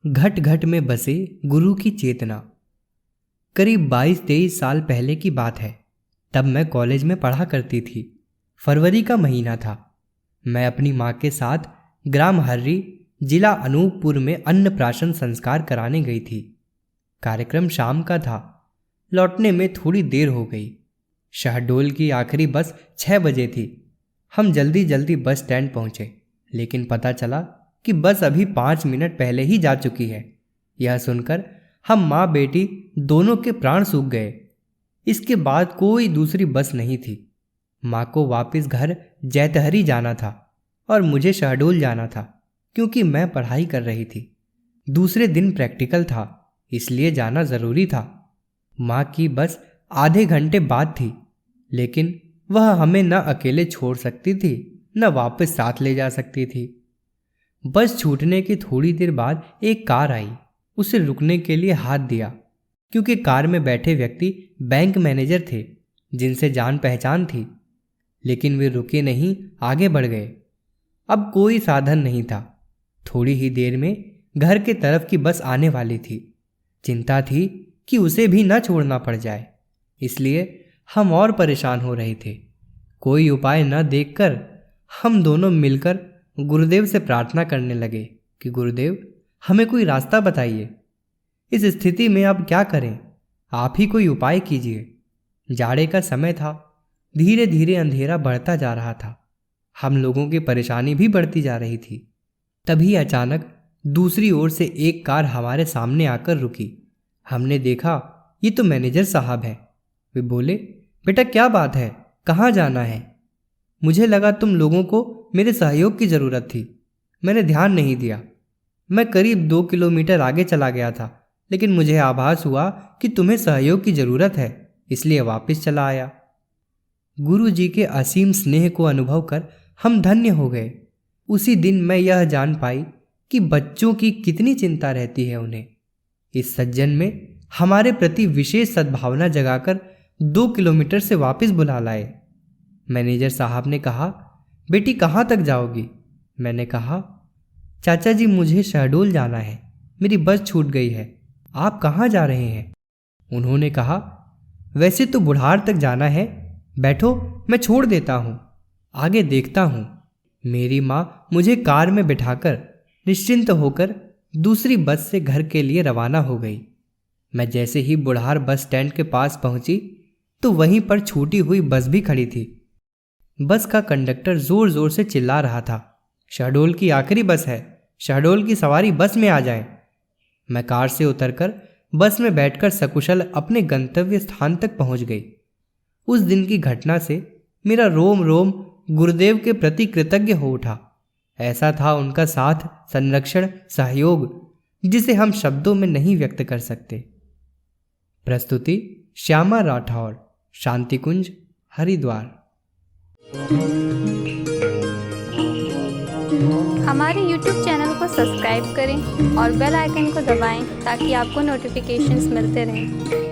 घट घट में बसे गुरु की चेतना। करीब 22-23 साल पहले की बात है। तब मैं कॉलेज में पढ़ा करती थी। फरवरी का महीना था। मैं अपनी माँ के साथ ग्राम हर्री, जिला अनूपपुर में अन्नप्राशन संस्कार कराने गई थी। कार्यक्रम शाम का था। लौटने में थोड़ी देर हो गई। शहडोल की आखिरी बस 6 बजे थी। हम जल्दी जल्दी बस स्टैंड पहुंचे, लेकिन पता चला कि बस अभी 5 मिनट पहले ही जा चुकी है। यह सुनकर हम माँ बेटी दोनों के प्राण सूख गए। इसके बाद कोई दूसरी बस नहीं थी। माँ को वापस घर जैतहरी जाना था और मुझे शहडोल जाना था, क्योंकि मैं पढ़ाई कर रही थी। दूसरे दिन प्रैक्टिकल था, इसलिए जाना ज़रूरी था। माँ की बस आधे घंटे बाद थी, लेकिन वह हमें न अकेले छोड़ सकती थी, न वापस साथ ले जा सकती थी। बस छूटने के थोड़ी देर बाद एक कार आई। उसे रुकने के लिए हाथ दिया, क्योंकि कार में बैठे व्यक्ति बैंक मैनेजर थे, जिनसे जान पहचान थी। लेकिन वे रुके नहीं, आगे बढ़ गए। अब कोई साधन नहीं था। थोड़ी ही देर में घर के तरफ की बस आने वाली थी। चिंता थी कि उसे भी न छोड़ना पड़ जाए, इसलिए हम और परेशान हो रहे थे। कोई उपाय न देखकर हम दोनों मिलकर गुरुदेव से प्रार्थना करने लगे कि गुरुदेव, हमें कोई रास्ता बताइए। इस स्थिति में अब क्या करें? आप ही कोई उपाय कीजिए। जाड़े का समय था। धीरे धीरे अंधेरा बढ़ता जा रहा था। हम लोगों की परेशानी भी बढ़ती जा रही थी। तभी अचानक दूसरी ओर से एक कार हमारे सामने आकर रुकी। हमने देखा, ये तो मैनेजर साहब हैं। वे बोले, बेटा क्या बात है, कहाँ जाना है? मुझे लगा तुम लोगों को मेरे सहयोग की ज़रूरत थी। मैंने ध्यान नहीं दिया। मैं करीब 2 किलोमीटर आगे चला गया था, लेकिन मुझे आभास हुआ कि तुम्हें सहयोग की ज़रूरत है, इसलिए वापस चला आया। गुरु जी के असीम स्नेह को अनुभव कर हम धन्य हो गए। उसी दिन मैं यह जान पाई कि बच्चों की कितनी चिंता रहती है उन्हें। इस सज्जन में हमारे प्रति विशेष सद्भावना जगाकर 2 किलोमीटर से वापस बुला लाए। मैनेजर साहब ने कहा, बेटी कहाँ तक जाओगी? मैंने कहा, चाचा जी मुझे शहडोल जाना है, मेरी बस छूट गई है। आप कहाँ जा रहे हैं? उन्होंने कहा, वैसे तो बुढ़ार तक जाना है, बैठो मैं छोड़ देता हूँ, आगे देखता हूँ। मेरी माँ मुझे कार में बिठाकर निश्चिंत होकर दूसरी बस से घर के लिए रवाना हो गई। मैं जैसे ही बुढ़ार बस स्टैंड के पास पहुंची तो वहीं पर छूटी हुई बस भी खड़ी थी। बस का कंडक्टर जोर जोर से चिल्ला रहा था, शहडोल की आखिरी बस है, शहडोल की सवारी बस में आ जाए। मैं कार से उतरकर बस में बैठकर सकुशल अपने गंतव्य स्थान तक पहुंच गई। उस दिन की घटना से मेरा रोम रोम गुरुदेव के प्रति कृतज्ञ हो उठा। ऐसा था उनका साथ, संरक्षण, सहयोग, जिसे हम शब्दों में नहीं व्यक्त कर सकते। प्रस्तुति श्यामा राठौड़, शांति कुंज, हरिद्वार। हमारे YouTube चैनल को सब्सक्राइब करें और बेल आइकन को दबाएं ताकि आपको नोटिफिकेशंस मिलते रहें।